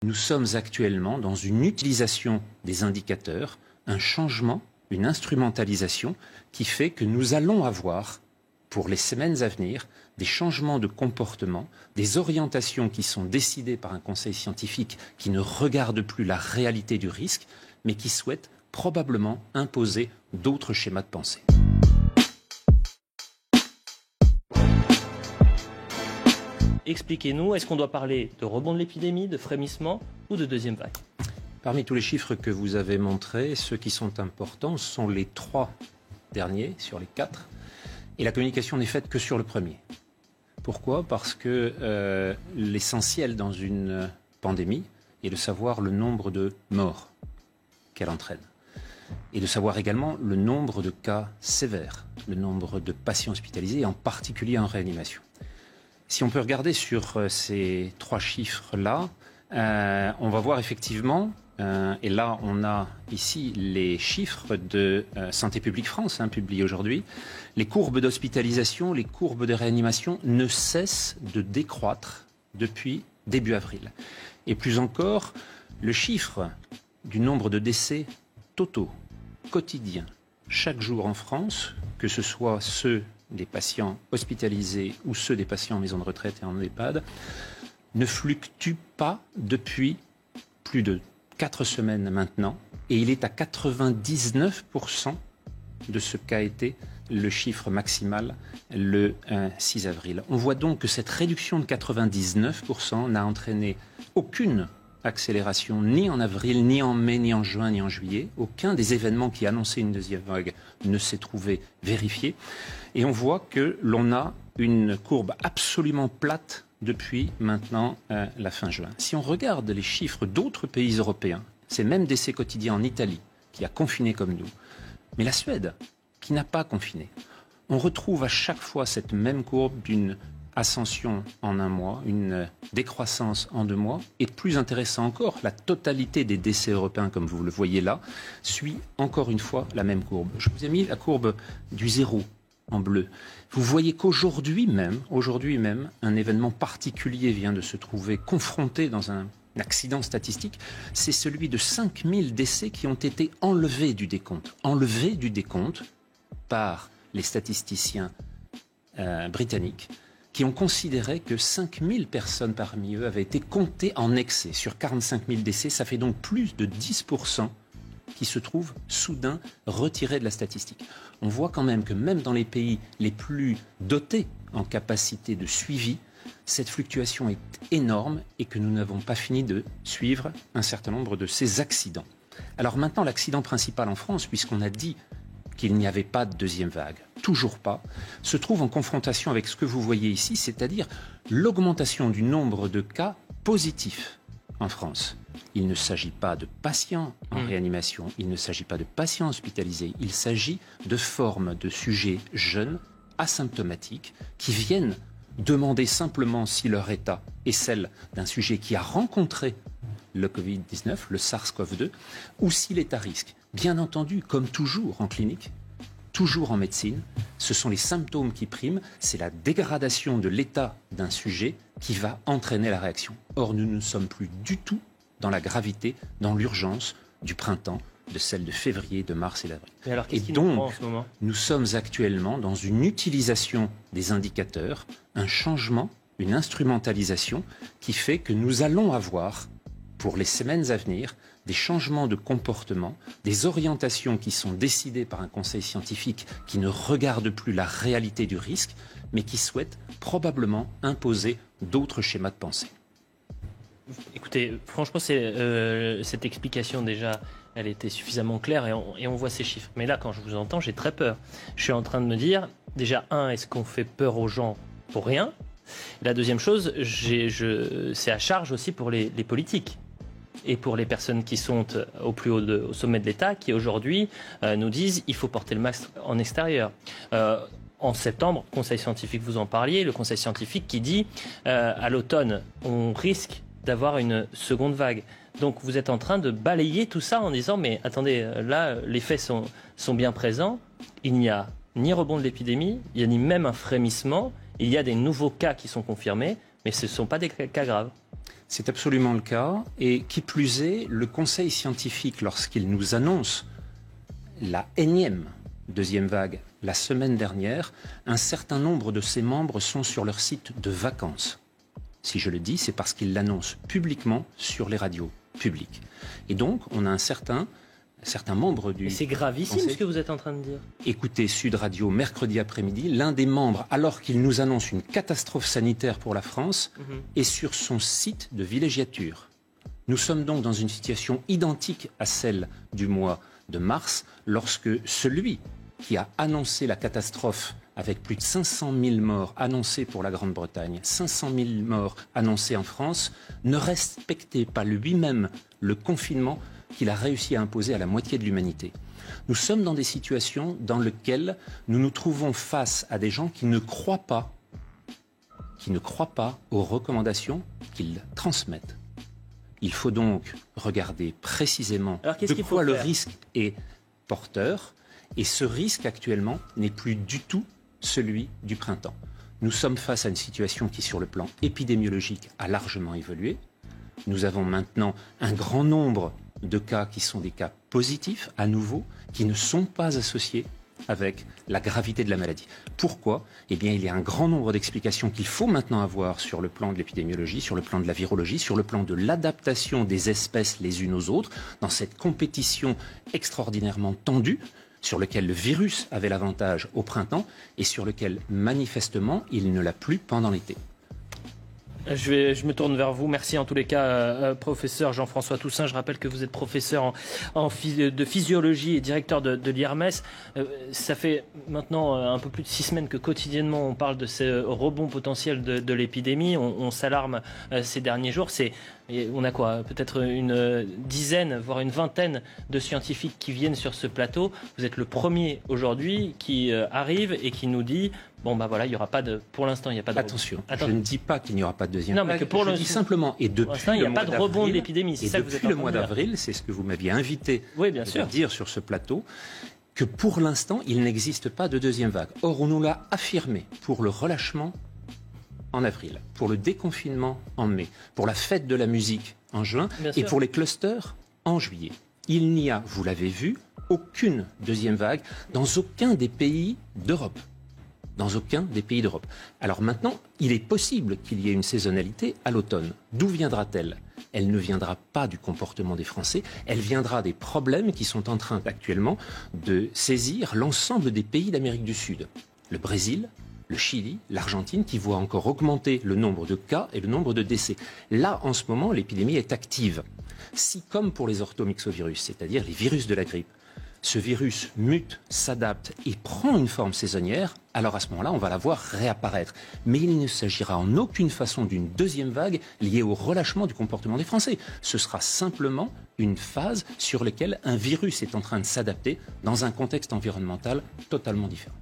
Nous sommes actuellement dans une utilisation des indicateurs, un changement, une instrumentalisation qui fait que nous allons avoir, pour les semaines à venir, des changements de comportement, des orientations qui sont décidées par un conseil scientifique qui ne regarde plus la réalité du risque, mais qui souhaite probablement imposer d'autres schémas de pensée. Expliquez-nous, est-ce qu'on doit parler de rebond de l'épidémie, de frémissement ou de deuxième vague? Parmi tous les chiffres que vous avez montrés, ceux qui sont importants sont les 3 derniers sur les 4. Et la communication n'est faite que sur le premier. Pourquoi ? Parce que l'essentiel dans une pandémie est de savoir le nombre de morts qu'elle entraîne. Et de savoir également le nombre de cas sévères, le nombre de patients hospitalisés, en particulier en réanimation. Si on peut regarder sur ces 3 chiffres-là, on va voir effectivement, et là on a ici les chiffres de Santé publique France, publiés aujourd'hui, les courbes d'hospitalisation, les courbes de réanimation ne cessent de décroître depuis début avril. Et plus encore, le chiffre du nombre de décès totaux, quotidiens, chaque jour en France, que ce soit ceux des patients hospitalisés ou ceux des patients en maison de retraite et en EHPAD, ne fluctue pas depuis plus de 4 semaines maintenant, et il est à 99% de ce qu'a été le chiffre maximal le 6 avril. On voit donc que cette réduction de 99% n'a entraîné aucune accélération, ni en avril, ni en mai, ni en juin, ni en juillet. Aucun des événements qui annonçaient une deuxième vague ne s'est trouvé vérifié. Et on voit que l'on a une courbe absolument plate depuis maintenant la fin juin. Si on regarde les chiffres d'autres pays européens, c'est même décès quotidiens en Italie, qui a confiné comme nous, mais la Suède, qui n'a pas confiné, on retrouve à chaque fois cette même courbe d'une ascension en 1 mois, une décroissance en 2 mois, et plus intéressant encore, la totalité des décès européens, comme vous le voyez là, suit encore une fois la même courbe. Je vous ai mis la courbe du 0 en bleu. Vous voyez qu'aujourd'hui même, un événement particulier vient de se trouver confronté dans un accident statistique, c'est celui de 5000 décès qui ont été enlevés du décompte par les statisticiens britanniques, qui ont considéré que 5000 personnes parmi eux avaient été comptées en excès. Sur 45 000 décès, ça fait donc plus de 10% qui se trouvent soudain retirés de la statistique. On voit quand même que même dans les pays les plus dotés en capacité de suivi, cette fluctuation est énorme et que nous n'avons pas fini de suivre un certain nombre de ces accidents. Alors maintenant, l'accident principal en France, puisqu'on a dit qu'il n'y avait pas de deuxième vague, toujours pas, se trouve en confrontation avec ce que vous voyez ici, c'est-à-dire l'augmentation du nombre de cas positifs en France. Il ne s'agit pas de patients en réanimation, il ne s'agit pas de patients hospitalisés, il s'agit de formes de sujets jeunes, asymptomatiques, qui viennent demander simplement si leur état est celle d'un sujet qui a rencontré le Covid-19, le SARS-CoV-2, ou s'il est à risque. Bien entendu, comme toujours en clinique, toujours en médecine, ce sont les symptômes qui priment, c'est la dégradation de l'état d'un sujet qui va entraîner la réaction. Or, nous ne sommes plus du tout dans la gravité, dans l'urgence du printemps, de celle de février, de mars et d'avril. Et donc, en ce moment nous sommes actuellement dans une utilisation des indicateurs, un changement, une instrumentalisation qui fait que nous allons avoir, pour les semaines à venir, des changements de comportement, des orientations qui sont décidées par un conseil scientifique qui ne regarde plus la réalité du risque, mais qui souhaite probablement imposer d'autres schémas de pensée. Écoutez, franchement, cette explication déjà, elle était suffisamment claire et on voit ces chiffres. Mais là, quand je vous entends, j'ai très peur. Je suis en train de me dire, déjà, est-ce qu'on fait peur aux gens pour rien ? La deuxième chose, c'est à charge aussi pour les politiques et pour les personnes qui sont au sommet de l'État, qui aujourd'hui nous disent il faut porter le masque en extérieur. En septembre, conseil scientifique, vous en parliez, le conseil scientifique qui dit à l'automne, on risque d'avoir une seconde vague. Donc vous êtes en train de balayer tout ça en disant mais attendez, là les faits sont bien présents, il n'y a ni rebond de l'épidémie, il n'y a ni même un frémissement, il y a des nouveaux cas qui sont confirmés, mais ce ne sont pas des cas graves. C'est absolument le cas. Et qui plus est, le Conseil scientifique, lorsqu'il nous annonce la énième deuxième vague la semaine dernière, un certain nombre de ses membres sont sur leur site de vacances. Si je le dis, c'est parce qu'ils l'annoncent publiquement sur les radios publiques. Et donc, on a un certain membre du... C'est gravissime Conseil. ce que vous êtes en train de dire. Écoutez Sud Radio mercredi après-midi, l'un des membres, alors qu'il nous annonce une catastrophe sanitaire pour la France, est sur son site de villégiature. Nous sommes donc dans une situation identique à celle du mois de mars, lorsque celui qui a annoncé la catastrophe avec plus de 500 000 morts annoncés pour la Grande-Bretagne, 500 000 morts annoncés en France, ne respectait pas lui-même le confinement qu'il a réussi à imposer à la moitié de l'humanité. Nous sommes dans des situations dans lesquelles nous nous trouvons face à des gens qui ne croient pas aux recommandations qu'ils transmettent. Il faut donc regarder précisément de quoi le risque est porteur, et ce risque actuellement n'est plus du tout celui du printemps. Nous sommes face à une situation qui, sur le plan épidémiologique, a largement évolué. Nous avons maintenant un grand nombre de cas qui sont des cas positifs, à nouveau, qui ne sont pas associés avec la gravité de la maladie. Pourquoi ? Eh bien, il y a un grand nombre d'explications qu'il faut maintenant avoir sur le plan de l'épidémiologie, sur le plan de la virologie, sur le plan de l'adaptation des espèces les unes aux autres, dans cette compétition extraordinairement tendue, sur lequel le virus avait l'avantage au printemps et sur lequel, manifestement, il ne l'a plus pendant l'été. Je me tourne vers vous. Merci en tous les cas, professeur Jean-François Toussaint. Je rappelle que vous êtes professeur de physiologie et directeur de l'IRMES. Ça fait maintenant un peu plus de 6 semaines que quotidiennement on parle de ce rebond potentiel de l'épidémie. On s'alarme ces derniers jours. On a quoi ? Peut-être une dizaine, voire une vingtaine de scientifiques qui viennent sur ce plateau. Vous êtes le premier aujourd'hui qui arrive et qui nous dit... Bon, bah voilà, il n'y aura pas de. Pour l'instant, il n'y a pas de. Attention, je ne dis pas qu'il n'y aura pas de deuxième vague. Non, mais que pour je dis simplement, et depuis il n'y a pas de rebond de l'épidémie. Et depuis le mois d'avril, c'est ce que vous m'aviez invité à dire sur ce plateau, que pour l'instant, il n'existe pas de deuxième vague. Or, on nous l'a affirmé pour le relâchement en avril, pour le déconfinement en mai, pour la fête de la musique en juin et pour les clusters en juillet. Il n'y a, vous l'avez vu, aucune deuxième vague dans aucun des pays d'Europe. Dans aucun des pays d'Europe. Alors maintenant, il est possible qu'il y ait une saisonnalité à l'automne. D'où viendra-t-elle ? Elle ne viendra pas du comportement des Français, elle viendra des problèmes qui sont en train actuellement de saisir l'ensemble des pays d'Amérique du Sud. Le Brésil, le Chili, l'Argentine, qui voient encore augmenter le nombre de cas et le nombre de décès. Là, en ce moment, l'épidémie est active. Si, comme pour les orthomyxovirus, c'est-à-dire les virus de la grippe, ce virus mute, s'adapte et prend une forme saisonnière, alors à ce moment-là, on va la voir réapparaître. Mais il ne s'agira en aucune façon d'une deuxième vague liée au relâchement du comportement des Français. Ce sera simplement une phase sur laquelle un virus est en train de s'adapter dans un contexte environnemental totalement différent.